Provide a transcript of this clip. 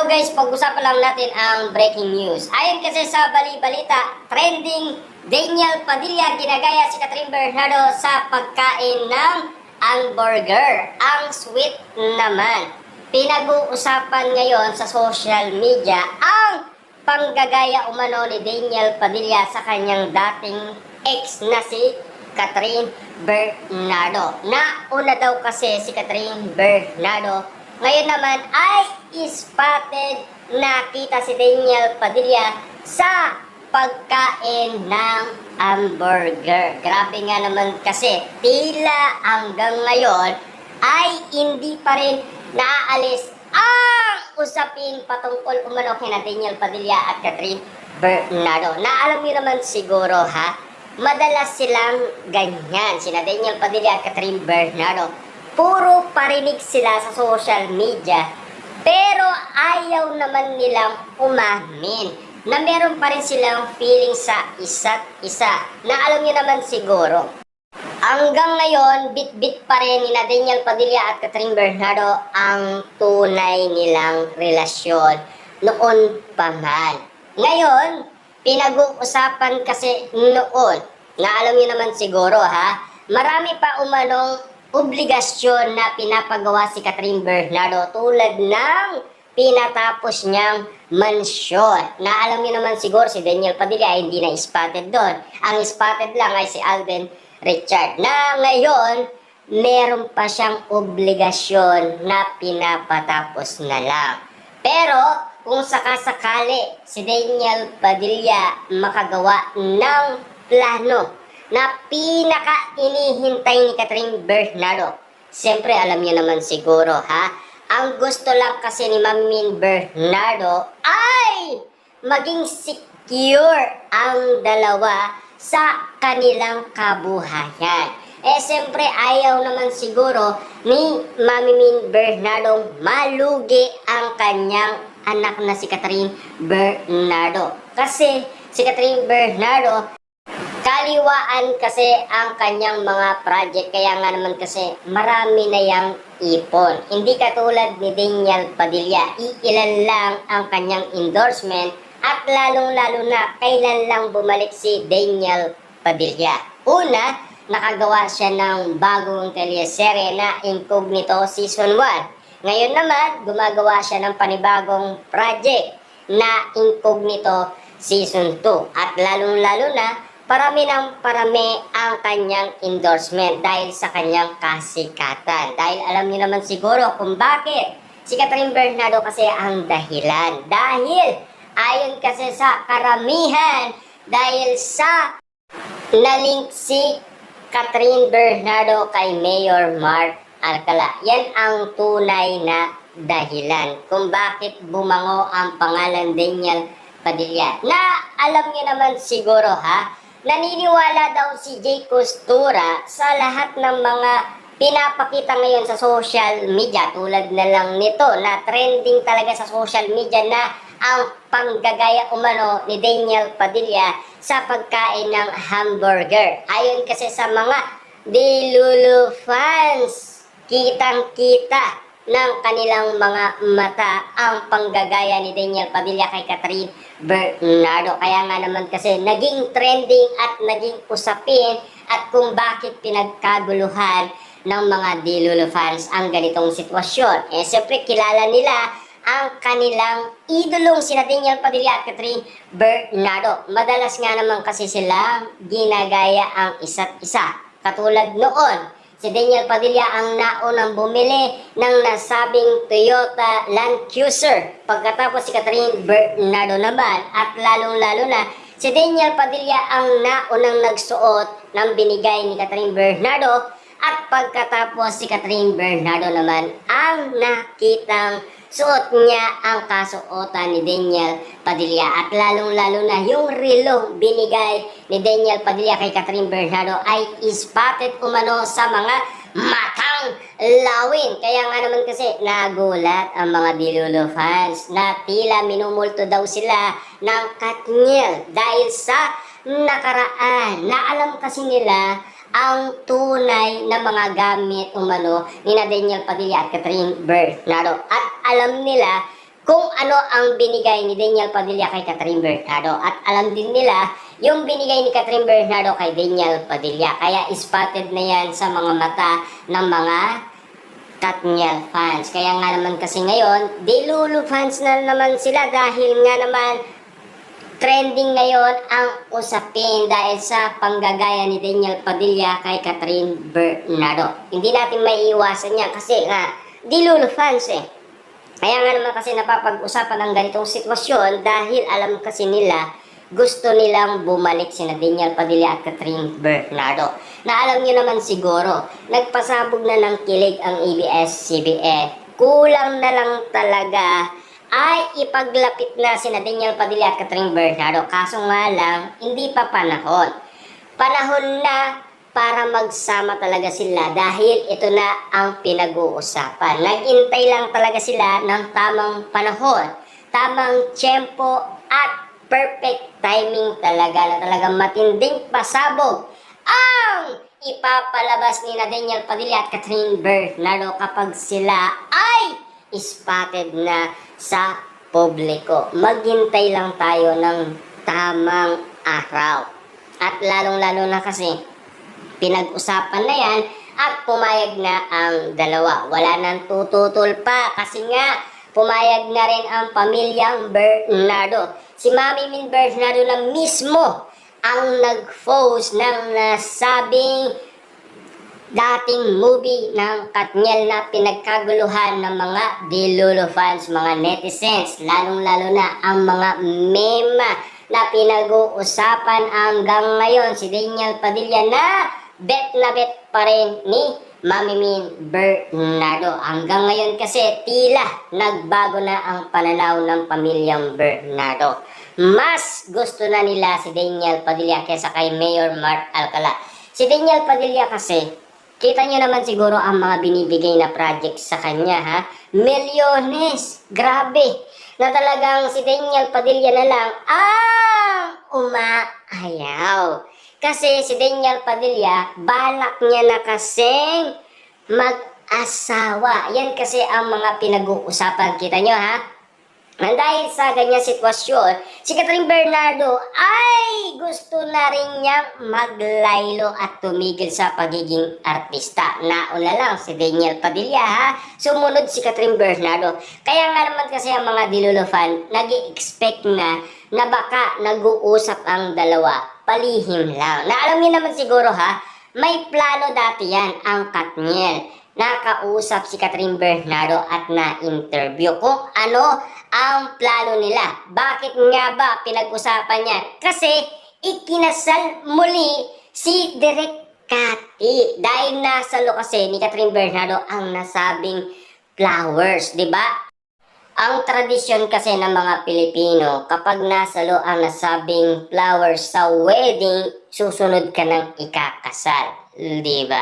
Hello guys, pag-usapan lang natin ang breaking news. Ayon kasi sa bali-balita, trending Daniel Padilla ginagaya si Catherine Bernardo sa pagkain ng hamburger. Ang sweet naman. Pinag-uusapan ngayon sa social media ang panggagaya umano ni Daniel Padilla sa kanyang dating ex na si Catherine Bernardo. Nauna daw kasi si Catherine Bernardo. Ngayon naman ay spotted nakita si Daniel Padilla sa pagkain ng hamburger. Grabe nga naman kasi tila hanggang ngayon ay hindi pa rin naaalis ang usapin patungkol umano kina Daniel Padilla at Catherine Bernardo. Naalam niyo naman siguro madalas silang ganyan, sina Daniel Padilla at Catherine Bernardo. Puro parinig sila sa social media, pero ayaw naman nilang umamin na meron pa rin silang feeling sa isa't isa. Na alam niyo naman siguro, hanggang ngayon, bit-bit pa rin ni Daniel Padilla at Catherine Bernardo ang tunay nilang relasyon noon pa man. Ngayon, pinag-uusapan kasi noon, na alam niyo naman siguro marami pa umanong obligasyon na pinapagawa si Catherine Bernardo tulad ng pinatapos niyang mansyon. Na alam niyo naman siguro si Daniel Padilla ay hindi na spotted doon. Ang spotted lang ay si Alden Richard na ngayon meron pa siyang obligasyon na pinapatapos na lang. Pero kung sakasakali si Daniel Padilla makagawa ng plano na pinaka-inihintay ni Catherine Bernardo. Siyempre, alam niyo naman siguro, ang gusto lang kasi ni Mami Bernardo ay maging secure ang dalawa sa kanilang kabuhayan. Siyempre, ayaw naman siguro ni Mami Bernardo malugi ang kanyang anak na si Catherine Bernardo. Kasi si Catherine Bernardo, kaliwaan kasi ang kanyang mga project, kaya nga naman kasi marami na yang ipon. Hindi katulad ni Daniel Padilla, iilan lang ang kanyang endorsement at lalong-lalo na kailan lang bumalik si Daniel Padilla. Una, nakagawa siya ng bagong teleserye na Incognito Season 1. Ngayon naman, gumagawa siya ng panibagong project na Incognito Season 2. At lalong-lalo na, parami ng parami ang kanyang endorsement dahil sa kanyang kasikatan. Dahil alam niyo naman siguro kung bakit si Catherine Bernardo kasi ang dahilan. Dahil ayon kasi sa karamihan, dahil sa nalink si Catherine Bernardo kay Mayor Mark Alcala. Yan ang tunay na dahilan kung bakit bumango ang pangalan Daniel Padilla. Na alam niyo naman siguro naniniwala daw si Jay Costura sa lahat ng mga pinapakita ngayon sa social media. Tulad na lang nito na trending talaga sa social media na ang panggagaya umano ni Daniel Padilla sa pagkain ng hamburger. Ayon kasi sa mga Dilulu fans, kitang-kita ng kanilang mga mata ang panggagaya ni Daniel Padilla kay Catherine Bernardo. Kaya nga naman kasi naging trending at naging usapin at kung bakit pinagkaguluhan ng mga Dilulu fans ang ganitong sitwasyon. Siyempre kilala nila ang kanilang idolong sina Daniel Padilla at Catherine Bernardo. Madalas nga naman kasi sila ginagaya ang isa't isa. Katulad noon, si Daniel Padilla ang naunang bumili ng nasabing Toyota Land Cruiser. Pagkatapos si Catherine Bernardo naman at lalong-lalo na si Daniel Padilla ang naunang nagsuot ng binigay ni Catherine Bernardo at pagkatapos si Catherine Bernardo naman ang nakitang suot niya ang kasuotan ni Daniel Padilla at lalong-lalo na yung relo binigay ni Daniel Padilla kay Catherine Bernardo ay spotted umano sa mga matang lawin. Kaya nga naman kasi nagulat ang mga Dilulu fans na tila minumulto daw sila ng Katniel dahil sa nakaraan. Naalam kasi nila ang tunay na mga gamit umano ni Daniel Padilla at Catherine Bernardo. At alam nila kung ano ang binigay ni Daniel Padilla kay Catherine Bernardo. At alam din nila yung binigay ni Catherine Bernardo kay Daniel Padilla. Kaya spotted na yan sa mga mata ng mga Katniel fans. Kaya nga naman kasi ngayon, Delulu fans na naman sila dahil nga naman trending ngayon ang usapin dahil sa panggagaya ni Daniel Padilla kay Catherine Bernardo. Hindi natin maiiwasan yan kasi nga, Delulu fans eh. Kaya nga naman kasi napapag-usapan ang ganitong sitwasyon dahil alam kasi nila, gusto nilang bumalik sina Daniel Padilla at Catherine Bernardo. Na alam nyo naman siguro, nagpasabog na ng kilig ang ABS-CBN. Kulang na lang talaga ay ipaglapit na sina Daniel Padilla at Catherine Bernardo. Kaso nga lang, hindi pa panahon. Panahon na para magsama talaga sila dahil ito na ang pinag-uusapan. Nag-intay lang talaga sila ng tamang panahon, tamang tiyempo at perfect timing talaga na talagang matinding pasabog ang ipapalabas ni Daniel Padilla at Catherine Bernardo kapag sila ay spotted na sa publiko. Maghintay lang tayo ng tamang araw. At lalong-lalo na kasi pinag-usapan na yan at pumayag na ang dalawa. Wala nang tututol pa kasi nga pumayag na rin ang pamilyang Bernardo. Si Mami Min Bernardo na mismo ang nag-post ng nasabing dating movie ng Katniel na pinagkaguluhan ng mga Delulu fans, mga netizens, lalong-lalo na ang mga mema na pinag-uusapan hanggang ngayon. Si Daniel Padilla na bet pa rin ni Mami Min Bernardo. Hanggang ngayon kasi tila nagbago na ang pananaw ng pamilyang Bernardo. Mas gusto na nila si Daniel Padilla kaysa kay Mayor Mark Alcala. Si Daniel Padilla kasi, kita nyo naman siguro ang mga binibigay na project sa kanya, ha? Milyones! Grabe! Na talagang si Daniel Padilla na lang ang umaayaw. Kasi si Daniel Padilla, balak niya na kasing mag-asawa. Yan kasi ang mga pinag-uusapan. Kita nyo, ha? Dahil sa ganyang sitwasyon, si Catherine Bernardo ay gusto na rin niyang maglaylo at tumigil sa pagiging artista. Nauna lang si Daniel Padilla, ha? Sumunod si Catherine Bernardo. Kaya nga naman kasi ang mga Delulu fan nag-i-expect na baka nag-uusap ang dalawa. Palihim lang. Na alam niyo naman siguro, ha? May plano dati yan ang Katniel. Nakausap si Catherine Bernardo at na-interview kung ano ang plano nila. Bakit nga ba pinag-usapan yan? Kasi ikinasal muli si Direk Cathy dahil nasalo kasi ni Catherine Bernardo ang nasabing flowers, di ba? Ang tradisyon kasi ng mga Pilipino, kapag nasalo ang nasabing flowers sa wedding, susunod ka ng ikakasal, di ba?